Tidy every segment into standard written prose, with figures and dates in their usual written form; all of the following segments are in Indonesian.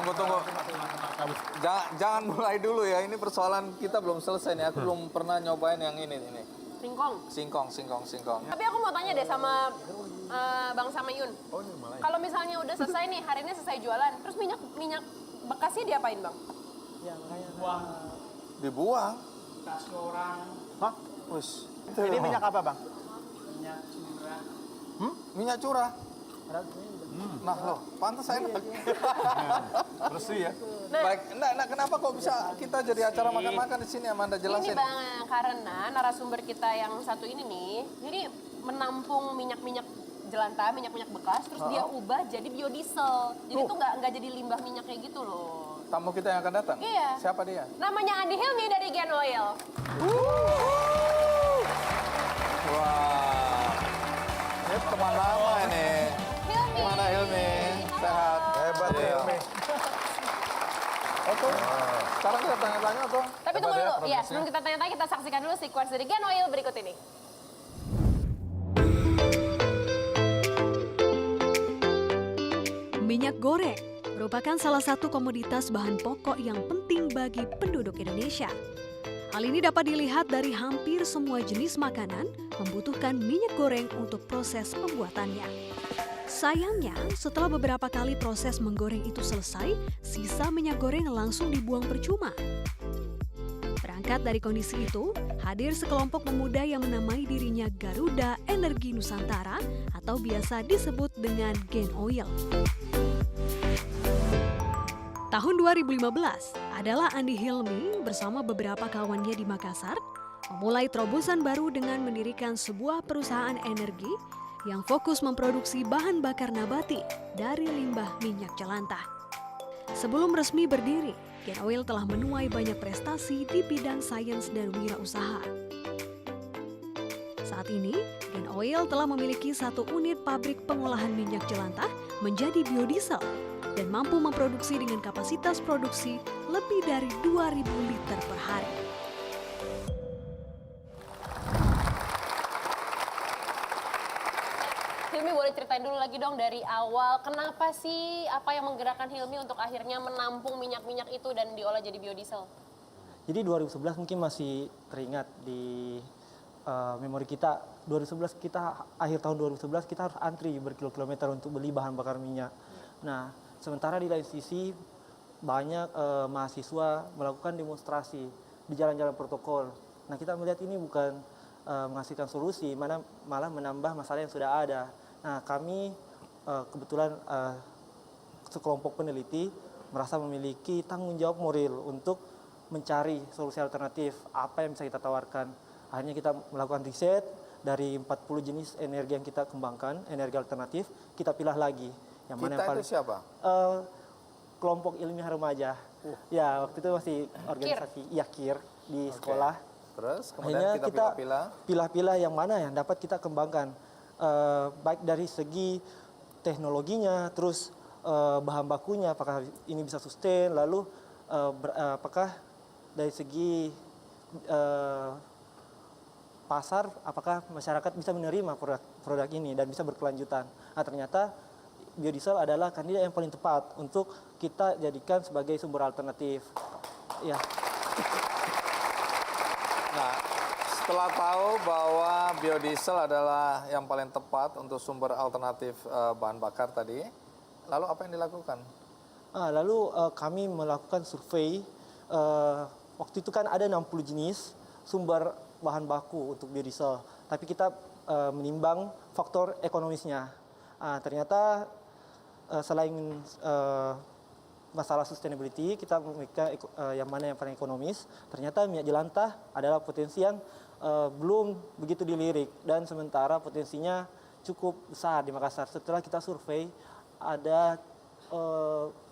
Tunggu. Jangan mulai dulu ya. Ini persoalan kita belum selesai nih. Aku belum pernah nyobain yang ini. Singkong. Tapi aku mau tanya deh sama Bang Samayun. Kalau misalnya udah selesai nih, hari ini selesai jualan, terus minyak bekasnya diapain, Bang? Ya, makanya Dibuang. Kasih orang. Hah? Wis. Ini minyak apa, Bang? Minyak curah. Minyak curah. Nah loh, pantas saya Bersih ya. Nah, baik. Nah, kenapa kok bisa kita jadi acara makan-makan di sini, Amanda? ini Jelasin. Bang, karena narasumber kita yang satu ini nih, jadi menampung minyak-minyak jelantah, minyak-minyak bekas, terus dia ubah jadi biodiesel. Jadi tuh nggak jadi limbah minyak kayak gitu loh. Tamu kita yang akan datang? Iya. Siapa dia? Namanya Andi Hilmi dari Gen Oil. Wah. Ini teman lama ini. Hilmi. Gimana Hilmi? Sehat? Hebat Iya. Hilmi. Oke. Sekarang kita tanya-tanya atau? Tapi tunggu dulu, ya sebelum kita tanya-tanya kita saksikan dulu sequence dari Gen Oil berikut ini. Minyak goreng merupakan salah satu komoditas bahan pokok yang penting bagi penduduk Indonesia. Hal ini dapat dilihat dari hampir semua jenis makanan membutuhkan minyak goreng untuk proses pembuatannya. Sayangnya, setelah beberapa kali proses menggoreng itu selesai, sisa minyak goreng langsung dibuang percuma. Berangkat dari kondisi itu, hadir sekelompok pemuda yang menamai dirinya Garuda Energi Nusantara atau biasa disebut dengan Gen Oil. Tahun 2015 adalah Andi Hilmi bersama beberapa kawannya di Makassar memulai terobosan baru dengan mendirikan sebuah perusahaan energi yang fokus memproduksi bahan bakar nabati dari limbah minyak jelantah. Sebelum resmi berdiri, Gen Oil telah menuai banyak prestasi di bidang sains dan wirausaha. Saat ini, Gen Oil telah memiliki 1 unit pabrik pengolahan minyak jelantah menjadi biodiesel dan mampu memproduksi dengan kapasitas produksi lebih dari 2.000 liter per hari. Hilmi boleh ceritain dulu lagi dong dari awal, kenapa sih, apa yang menggerakkan Hilmi untuk akhirnya menampung minyak-minyak itu dan diolah jadi biodiesel? Jadi 2011 mungkin masih teringat di memori kita. 2011 kita, akhir tahun 2011 kita harus antri berkilo-kilometer untuk beli bahan bakar minyak. Nah, sementara di lain sisi banyak mahasiswa melakukan demonstrasi di jalan-jalan protokol. Nah, kita melihat ini bukan menghasilkan solusi, malah menambah masalah yang sudah ada. Nah, kami kebetulan sekelompok peneliti merasa memiliki tanggung jawab moral untuk mencari solusi alternatif apa yang bisa kita tawarkan. Akhirnya kita melakukan riset dari 40 jenis energi yang kita kembangkan, energi alternatif, kita pilah lagi. Yang mana Kita yang paling, itu siapa? kelompok ilmiah remaja. Ya, waktu itu masih organisasi KIR di sekolah. Terus kemudian Akhirnya kita pilah-pilah yang mana yang dapat kita kembangkan. Baik dari segi teknologinya, terus bahan bakunya, apakah ini bisa sustain, lalu apakah dari segi pasar, apakah masyarakat bisa menerima produk ini dan bisa berkelanjutan. Nah, ternyata biodiesel adalah kandidat yang paling tepat untuk kita jadikan sebagai sumber alternatif. Ya. Nah, setelah tahu bahwa biodiesel adalah yang paling tepat untuk sumber alternatif bahan bakar tadi, lalu apa yang dilakukan? Lalu kami melakukan survei. Waktu itu kan ada 60 jenis sumber bahan baku untuk biodiesel, tapi kita menimbang faktor ekonomisnya. Ternyata selain masalah sustainability, kita memikirkan yang mana yang paling ekonomis. Ternyata minyak jelantah adalah potensi yang belum begitu dilirik, dan sementara potensinya cukup besar di Makassar. Setelah kita survei, ada 17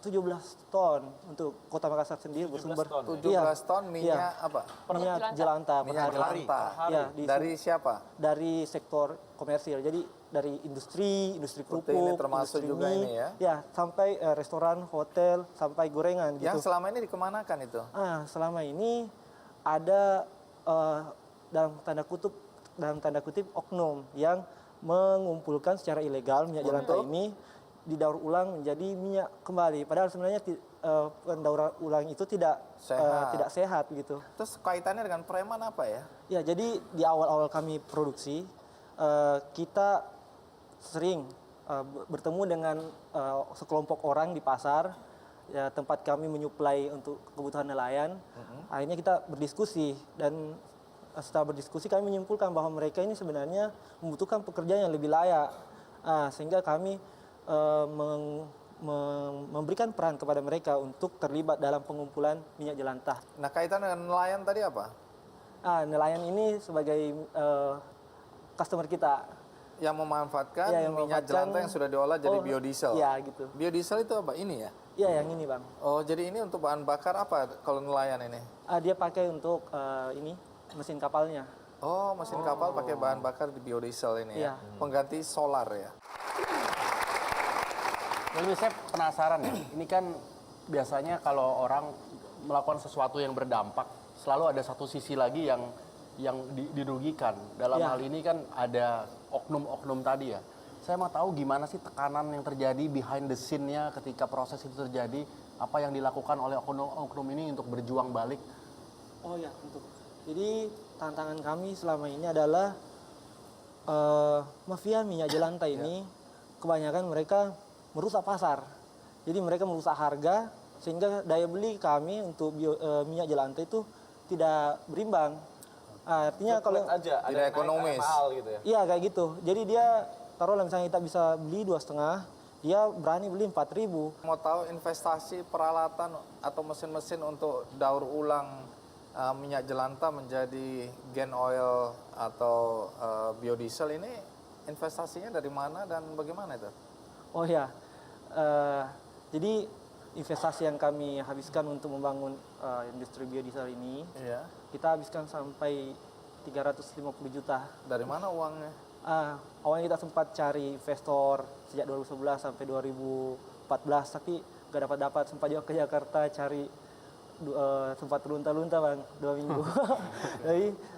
ton untuk kota Makassar sendiri bersumber 17 ton minyak apa? minyak jelantah per Minyak hari. jelantah. Ya, Dari siapa? dari sektor komersil. Jadi dari industri Seperti kerupuk, ini termasuk industri juga mie, ini ya? Ya, sampai restoran, hotel, sampai gorengan Yang gitu. selama ini dikemanakan itu? Selama ini ada dalam tanda kutip oknum yang mengumpulkan secara ilegal minyak jelantah ini didaur ulang menjadi minyak kembali. Padahal sebenarnya pendaur ulang itu tidak tidak sehat gitu. Terus kaitannya dengan preman apa ya? Ya, jadi di awal-awal kami produksi, kita sering bertemu dengan sekelompok orang di pasar, ya, tempat kami menyuplai untuk kebutuhan nelayan. Akhirnya kita berdiskusi, dan setelah berdiskusi kami menyimpulkan bahwa mereka ini sebenarnya membutuhkan pekerjaan yang lebih layak. Sehingga kami memberikan peran kepada mereka untuk terlibat dalam pengumpulan minyak jelantah. Nah, kaitan dengan nelayan tadi apa? Nelayan ini sebagai customer kita. Yang memanfaatkan Ya, yang minyak memanfaatkan- jelantah yang sudah diolah jadi biodiesel. Iya, gitu. Biodiesel itu apa? Ini ya? Iya, yang ini, Bang. Oh, jadi ini untuk bahan bakar apa kalau nelayan ini? Dia pakai untuk ini mesin kapalnya. Oh, mesin kapal pakai bahan bakar di biodiesel ini ya? Iya. Pengganti solar ya? Jadi saya penasaran ya, ini kan biasanya kalau orang melakukan sesuatu yang berdampak, selalu ada satu sisi lagi yang dirugikan. Dalam Ya. hal ini kan ada oknum-oknum tadi ya. Saya mau tahu gimana sih tekanan yang terjadi behind the scene-nya ketika proses itu terjadi, apa yang dilakukan oleh oknum-oknum ini untuk berjuang balik. Oh ya, untuk. Jadi tantangan kami selama ini adalah mafia minyak jelantah ini kebanyakan mereka merusak pasar. Jadi mereka merusak harga sehingga daya beli kami untuk minyak jelantah itu tidak berimbang. Artinya kalau aja Tidak ekonomis. mahal gitu ya. iya kayak gitu. Jadi dia taruhlah misalnya kita bisa beli 2,5, dia berani beli 4.000. Mau tahu investasi peralatan atau mesin-mesin untuk daur ulang minyak jelantah menjadi gen oil atau biodiesel ini investasinya dari mana dan bagaimana itu? Oh ya, jadi investasi yang kami habiskan untuk membangun industri biodiesel ini, Iya. kita habiskan sampai 350 juta. Dari mana uangnya? Awalnya kita sempat cari investor sejak 2011 sampai 2014, tapi nggak dapat. Sempat juga ke Jakarta cari, sempat terlunta-lunta Bang, 2 minggu.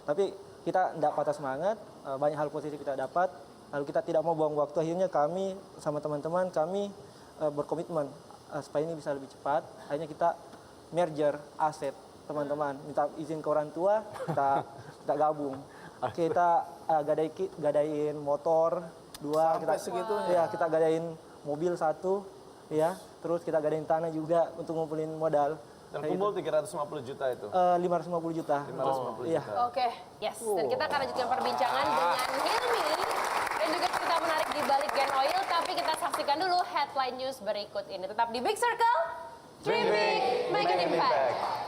tapi kita tidak patah semangat, banyak hal positif kita dapat. Lalu kita tidak mau buang waktu, akhirnya kami sama teman-teman kami berkomitmen supaya ini bisa lebih cepat. Akhirnya kita merger aset teman-teman, minta izin ke orang tua, kita gabung. Kita gadain motor 2, Sampai segitunya? ya, kita gadain mobil 1, ya, terus kita gadain tanah juga untuk ngumpulin modal. Dan kumpul 350 juta itu. 550 juta. 550 Iya. juta. Oke, yes. Dan kita akan lanjutkan perbincangan dengan Hilmi dan juga cerita menarik di balik Gen Oil. Tapi kita saksikan dulu headline news berikut ini. Tetap di Big Circle, Dream Big, Make an Impact.